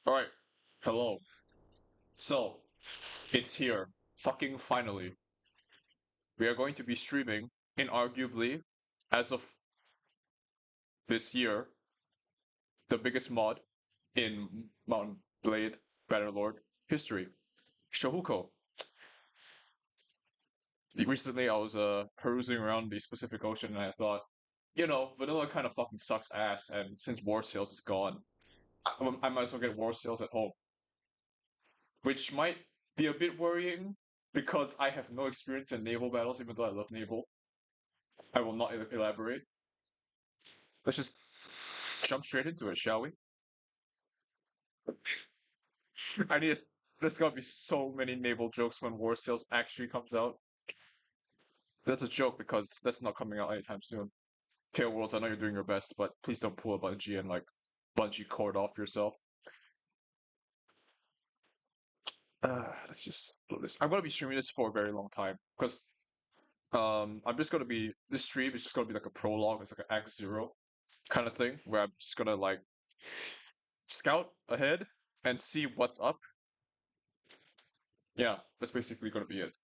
Alright, hello. So, it's here. Fucking finally. We are going to be streaming, inarguably, as of this year, the biggest mod in Mountain Blade Bannerlord history. Shohuko. Recently, I was perusing around the Pacific Ocean and I thought, vanilla kind of fucking sucks ass, and since War Sails is gone, I might as well get War Sails at home. Which might be a bit worrying because I have no experience in naval battles, even though I love naval. I will not elaborate. Let's just jump straight into it, shall we? I need. There's gonna be so many naval jokes when War Sales actually comes out. That's a joke because that's not coming out anytime soon. Tail Worlds, I know you're doing your best, but please don't pull a Bungie and like Bungie cord off yourself. Let's just blow this. I'm gonna be streaming this for a very long time because I'm just gonna be this stream is just gonna be like a prologue. It's like an Act Zero kind of thing where I'm just gonna like scout ahead and see what's up. Yeah, that's basically gonna be it.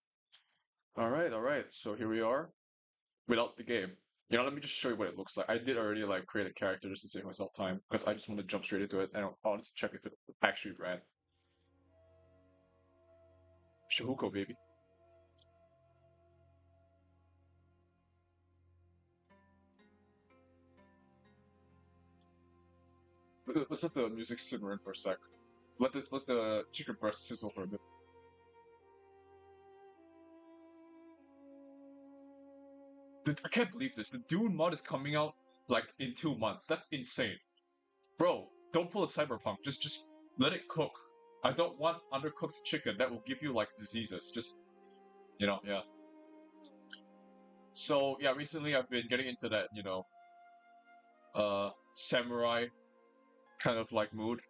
All right. So here we are without the game. Let me just show you what it looks like. I did already like create a character just to save myself time because I just want to jump straight into it and I want to check if it actually ran. Shahuko, baby. Let's let the music simmer in for a sec. Let the chicken breast sizzle for a bit. I can't believe this. The Dune mod is coming out like in 2 months. That's insane. Bro, don't pull a cyberpunk. Just let it cook. I don't want undercooked chicken that will give you like diseases. Just yeah. So yeah, recently I've been getting into that, samurai kind of like mood.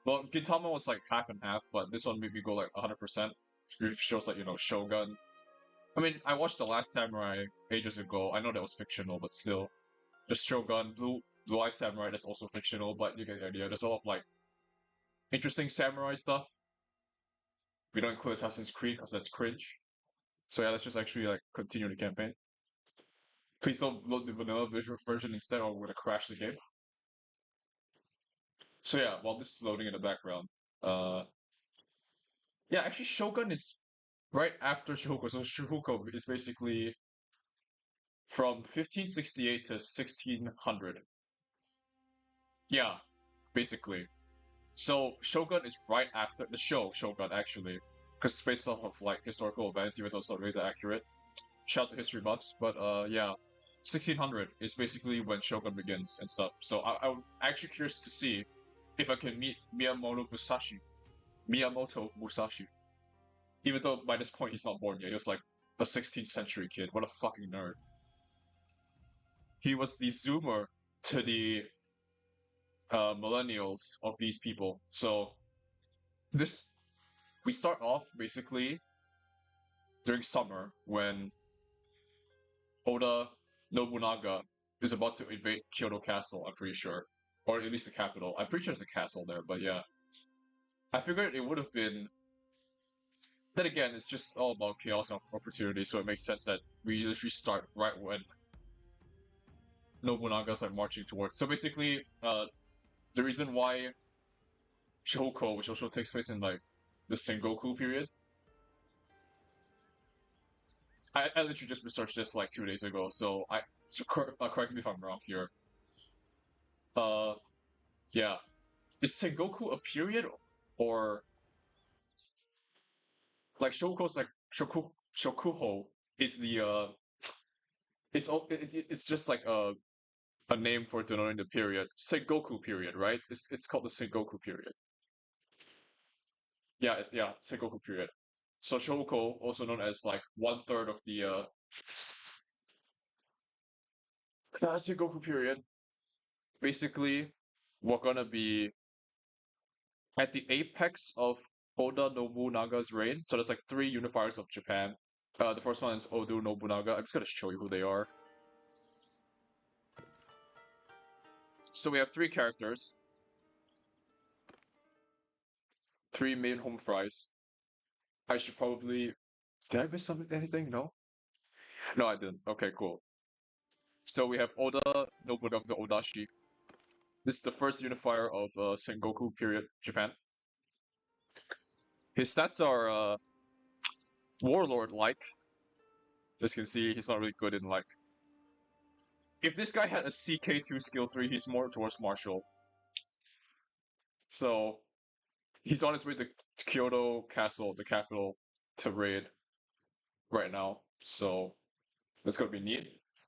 Well, Gintama was like half and half, but this one made me go like 100%. It shows like, Shogun. I mean, I watched The Last Samurai ages ago. I know that was fictional, but still. Just Shogun, Blue Eye Samurai, that's also fictional, but you get the idea. There's a lot of like interesting samurai stuff. We don't include Assassin's Creed because that's cringe. So yeah, let's just actually like continue the campaign. Please don't load the vanilla version instead, or we're gonna crash the game. So yeah, while this is loading in the background, uh, yeah, actually Shogun is right after Shihuko. So Shihuko is basically from 1568 to 1600. Yeah, basically. So Shogun is right after the show Shogun actually, because it's based off of like historical events, even though it's not really that accurate. Shout out to history buffs, but yeah, 1600 is basically when Shogun begins and stuff. So I'm actually curious to see if I can meet Miyamoto Musashi. Even though by this point he's not born yet, he was like a 16th century kid. What a fucking nerd. He was the zoomer to the millennials of these people. So this we start off basically during summer when Oda Nobunaga is about to invade Kyoto Castle, I'm pretty sure. Or at least the capital. I'm pretty sure there's a castle there, but yeah. I figured it would have been. Then again, it's just all about chaos and opportunity, so it makes sense that we literally start right when Nobunaga's like marching towards. So basically, the reason why Shouko, which also takes place in like the Sengoku period, I literally just researched this like 2 days ago, so correct me if I'm wrong here. Uh, yeah, is Sengoku a period or like Shoko's like Shokuho is the it's just like a name for denoting the period. Sengoku period, right? It's called the Sengoku period. Yeah, Sengoku period. So Shouko, also known as like 1/3 of the Sengoku period. Basically, we're gonna be at the apex of Oda Nobunaga's reign. So there's like three unifiers of Japan. The first one is Oda Nobunaga. I'm just gonna show you who they are. So we have three characters. 3 main home fries. I should probably. Did I miss something? Anything? No? No, I didn't. Okay, cool. So we have Oda Nobunaga Odashi. This is the first unifier of Sengoku period Japan. His stats are Warlord-like. As you can see, he's not really good in like. If this guy had a CK2 skill 3, he's more towards martial. So he's on his way to Kyoto Castle, the capital, to raid right now. So that's gonna be neat.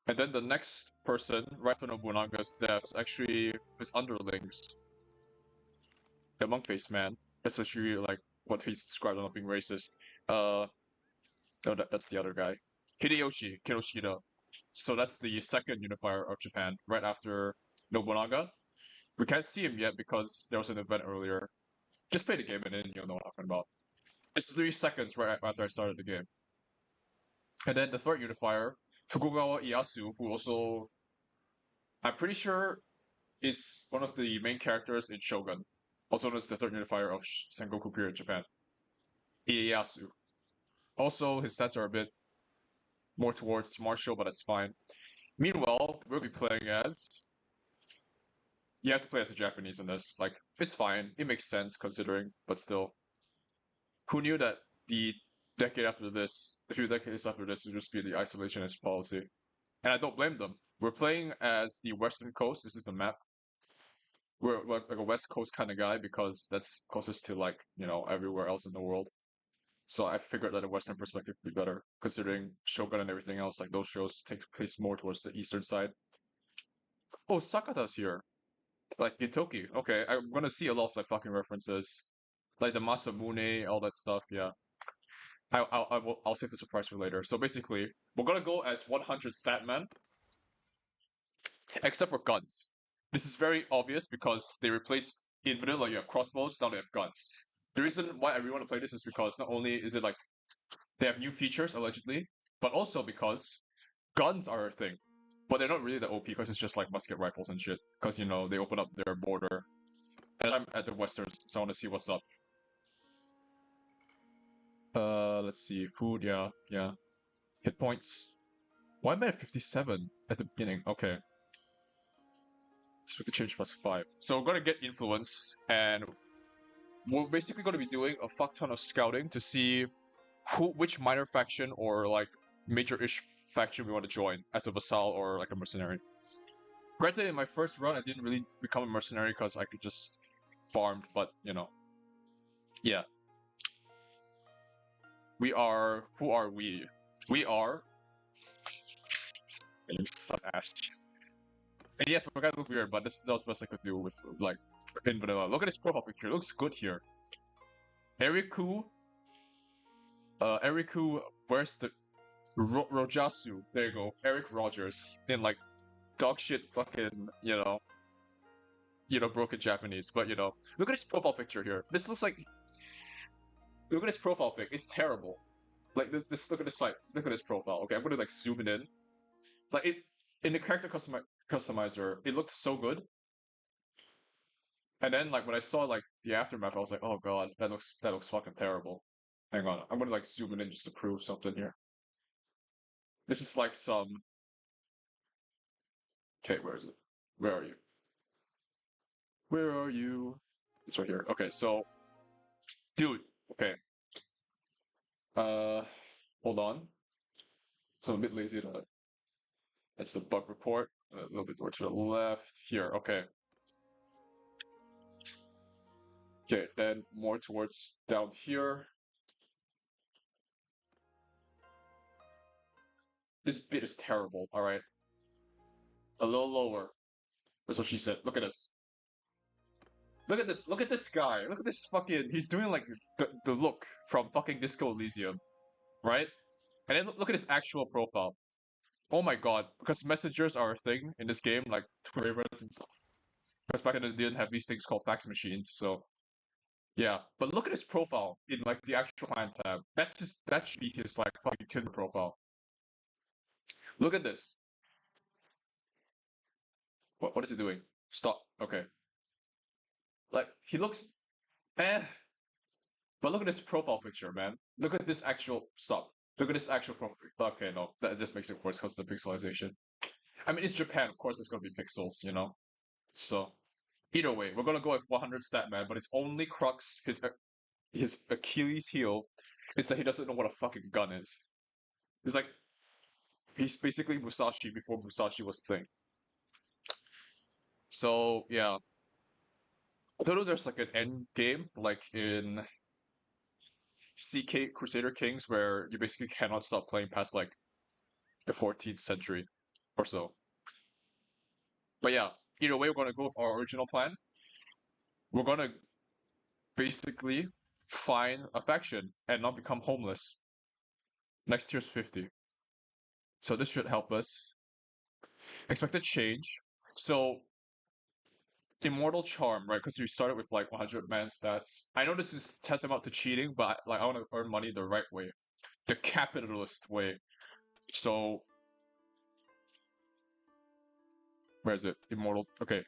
And then the next person, right after Nobunaga's death, is actually his underlings. The monk face man. That's actually like what he's described on not being racist. No, that's the other guy. Hideyoshi Kinoshita. So that's the second unifier of Japan, right after Nobunaga. We can't see him yet because there was an event earlier. Just play the game and then you'll know what I'm talking about. It's 3 seconds right after I started the game. And then the third unifier, Tokugawa Ieyasu, who also, I'm pretty sure, is one of the main characters in Shogun. Also known as the third unifier of Sengoku period Japan. Ieyasu. Also, his stats are a bit more towards martial, but that's fine. Meanwhile, we'll be playing as. You have to play as a Japanese in this. Like, it's fine. It makes sense considering, but still. Who knew that the decade after this, a few decades after this, would just be the isolationist policy? And I don't blame them. We're playing as the Western Coast. This is the map. We're like a West Coast kind of guy because that's closest to like, everywhere else in the world. So I figured that a Western perspective would be better, considering Shogun and everything else. Like those shows take place more towards the eastern side. Oh, Sakata's here. Like Gintoki. Okay, I'm gonna see a lot of like fucking references, like the Masamune, all that stuff. Yeah, I'll save the surprise for later. So basically, we're gonna go as 100 statman, except for guns. This is very obvious because they replaced in vanilla you have crossbows, now they have guns. The reason why I really want to play this is because not only is it like they have new features allegedly, but also because guns are a thing. But they're not really the OP because it's just like musket rifles and shit. Because they open up their border. And I'm at the westerns, so I want to see what's up. Let's see. Food, yeah. Hit points. Why am I at 57 at the beginning? Okay. Expect to change +5. So we're gonna get influence, and we're basically gonna be doing a fuck ton of scouting to see which minor faction or like major-ish faction we want to join as a vassal or like a mercenary. Granted, in my first run, I didn't really become a mercenary because I could just farmed, but yeah. We are. Who are we? We are. You such ass. And yes, we're gonna look weird, but that was best I could do with like in vanilla. Look at his profile picture. It looks good here. Eriku. Eriku. Where's the Rojasu? There you go. Eric Rogers in like dog shit fucking broken Japanese. But look at his profile picture here. This looks like. Look at his profile pic. It's terrible. Like this. Look at this site. Look at his profile. Okay, I'm gonna like zoom it in. Like it in the character customizer, it looked so good. And then like when I saw like the aftermath, I was like, oh god, that looks fucking terrible. Hang on, I'm gonna like zoom it in just to prove something here. This is like some. Okay, where is it? Where are you? Where are you? It's right here. Okay, so, dude. Okay. Uh, hold on. So I'm a bit lazy to. That's the bug report. A little bit more to the left here. Okay. Okay, then more towards down here. This bit is terrible, alright? A little lower. That's what she said. Look at this. Look at this. Look at this guy. Look at this fucking. He's doing like the look from fucking Disco Elysium, right? And then look at his actual profile. Oh my god. Because messengers are a thing in this game, like Twitter and stuff. Because back then they didn't have these things called fax machines, so yeah. But look at his profile in like the actual client tab. That should be his like fucking Tinder profile. Look at this. What is he doing? Stop. Okay. Like he looks eh. But look at this profile picture, man. Look at this actual stop. Look at this actual profile. Okay, no, that just makes it worse because of the pixelization. I mean, it's Japan, of course. There's gonna be pixels, you know. So either way, we're gonna go with 100 stat man, but his only crux, his Achilles heel, is that he doesn't know what a fucking gun is. It's like he's basically Musashi before Musashi was a thing. So yeah, I don't know. There's like an end game, like in CK Crusader Kings, where you basically cannot stop playing past like the 14th century or so. But yeah, either way, we're gonna go with our original plan. We're gonna basically find a faction and not become homeless. Next tier's 50. So this should help us. Expected change. So Immortal Charm, right? Because we started with like 100 man stats. I know this is tantamount to cheating, but like I want to earn money the right way, the capitalist way. So where is it? Immortal. Okay,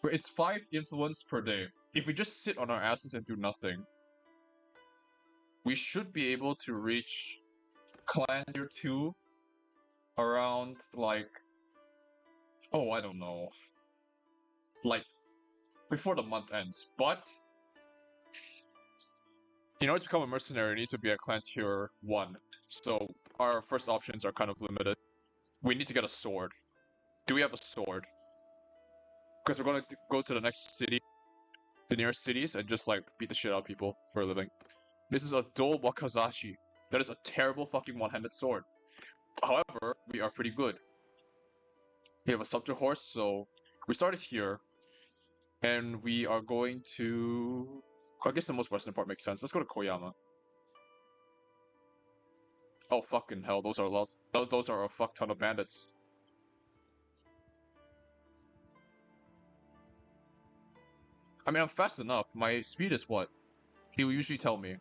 but it's 5 influence per day. If we just sit on our asses and do nothing, we should be able to reach Clan Year 2 around like, oh, I don't know, like before the month ends. But in order to become a mercenary, you need to be at Clan Tier 1. So our first options are kind of limited. We need to get a sword. Do we have a sword? Because we're going to go to the next city, the nearest cities, and just like beat the shit out of people for a living. This is a Dou Wakazashi. That is a terrible fucking one-handed sword. However, we are pretty good. We have a subtle horse, so we started here, and we are going to. I guess the most western part makes sense. Let's go to Koyama. Oh fucking hell! Those are lots. Those are a fuck ton of bandits. I mean, I'm fast enough. My speed is what? He will usually tell me.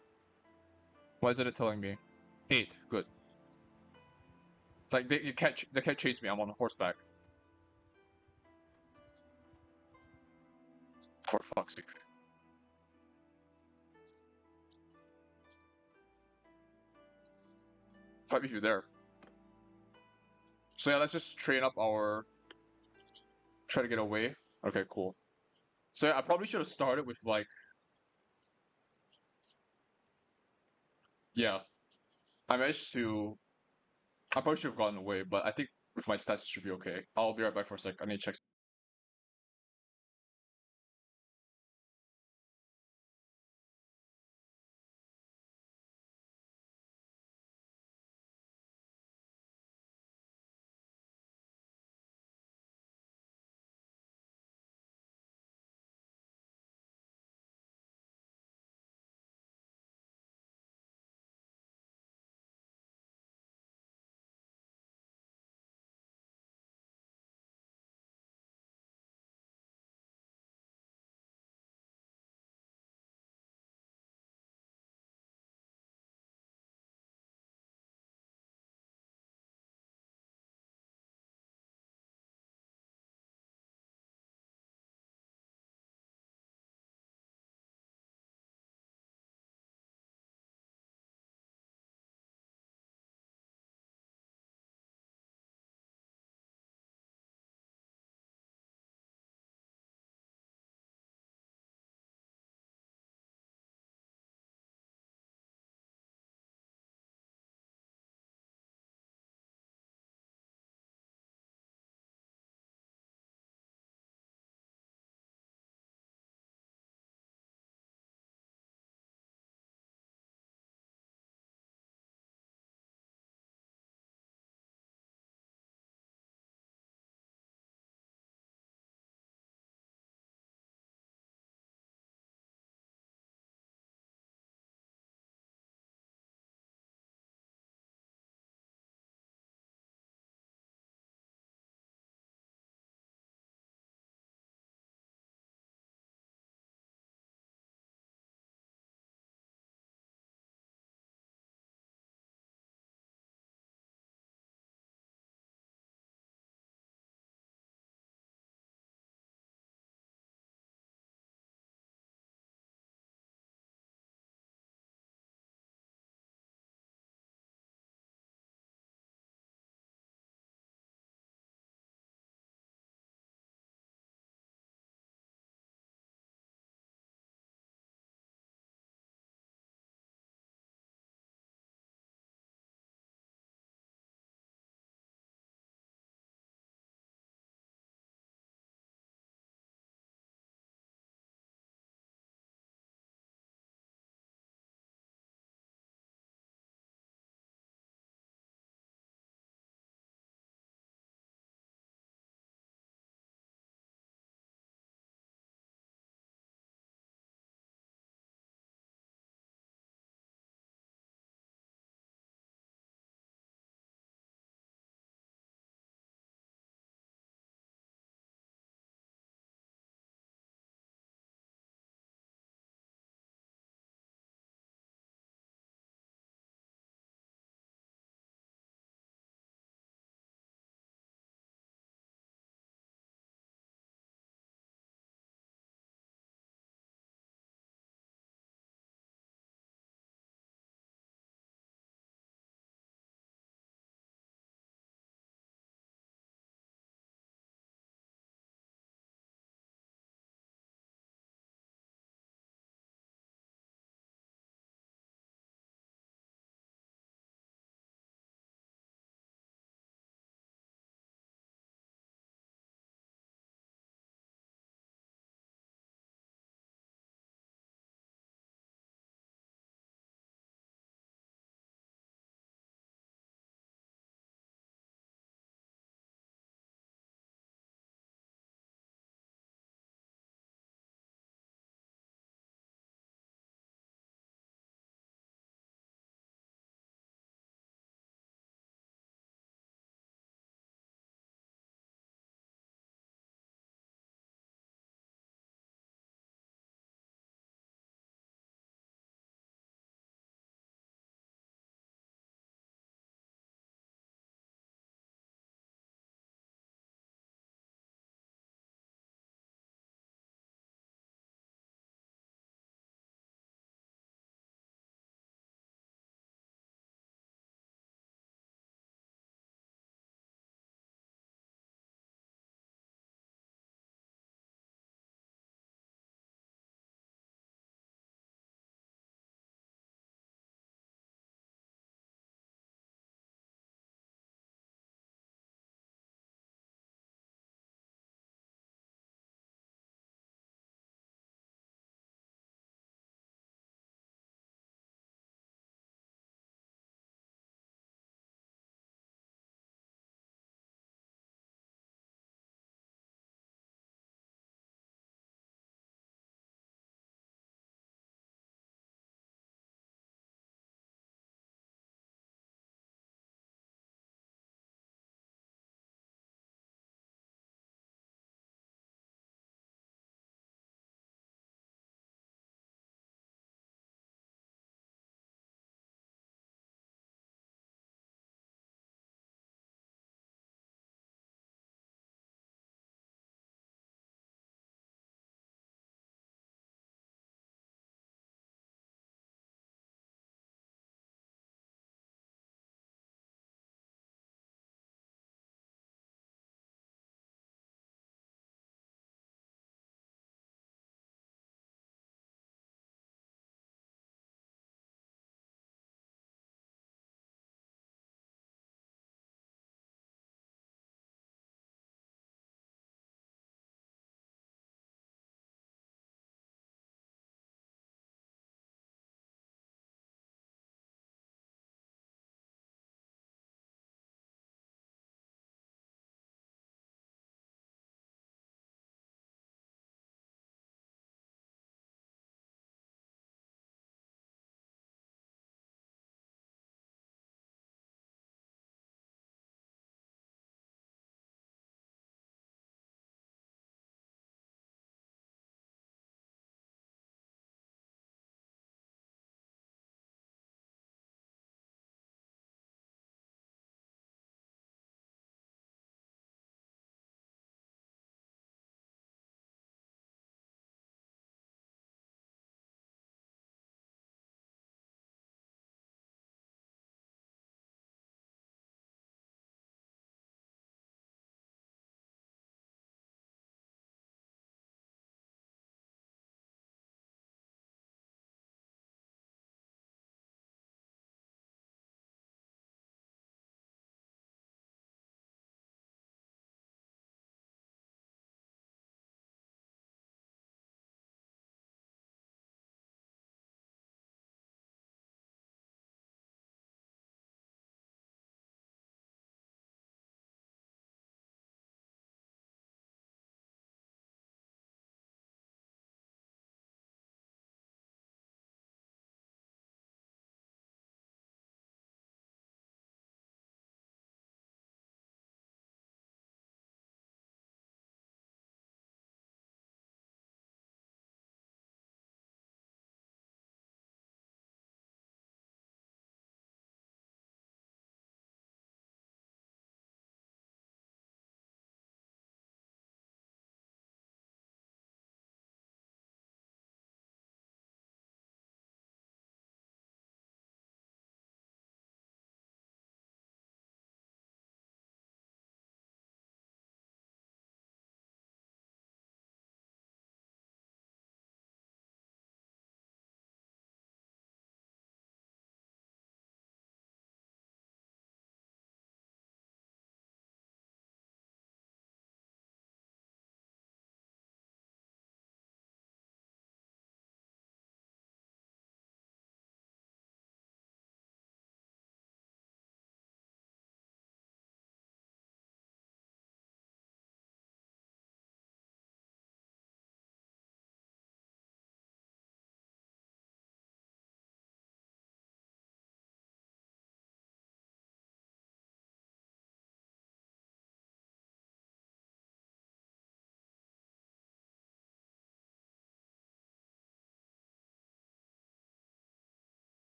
Why isn't it telling me? 8. Good. Like they can't chase me. I'm on horseback. For fuck's sake. Fight me through there. So yeah, let's just train up our. Try to get away. Okay, cool. So yeah, I probably should have started with like. Yeah, I managed to. I probably should have gotten away, but I think with my stats it should be okay. I'll be right back for a sec. I need to check.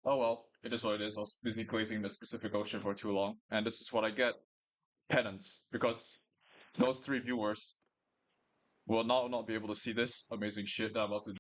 Oh well, it is what it is. I was busy glazing the specific ocean for too long, and this is what I get. Penance, because those three viewers will now not be able to see this amazing shit that I'm about to